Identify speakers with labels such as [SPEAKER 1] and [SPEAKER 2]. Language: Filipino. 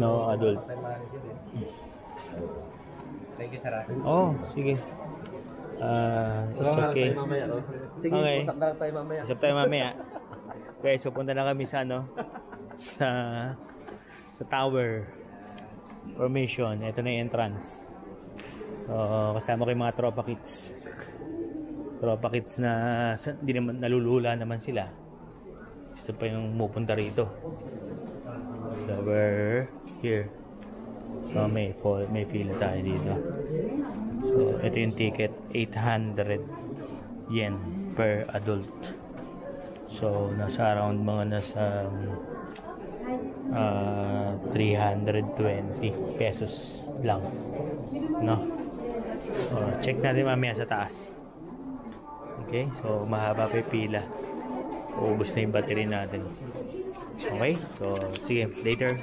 [SPEAKER 1] No adult.
[SPEAKER 2] Thank you, Sarah.
[SPEAKER 1] Oh, sige. It's okay.
[SPEAKER 2] Sige,
[SPEAKER 1] Okay.
[SPEAKER 2] usap na lang tayo mamaya.
[SPEAKER 1] Usap tayo mamaya. Okay, so punta na kami sa sa tower formation. Ito na yung entrance. So, kasama ko yung mga tropa kids. Tropa kids na hindi naman nalulula naman sila. Gusto pa yung pupunta rito. So, we're here. So, may pila tayo dito. So, ito yung ticket. 800 yen per adult. So, nasa around mga nasa 320 pesos lang. No? So, check natin mamaya sa taas. Okay? So, mahaba pa yung pila. Uubos na yung battery natin. Okay? So, sige. Later.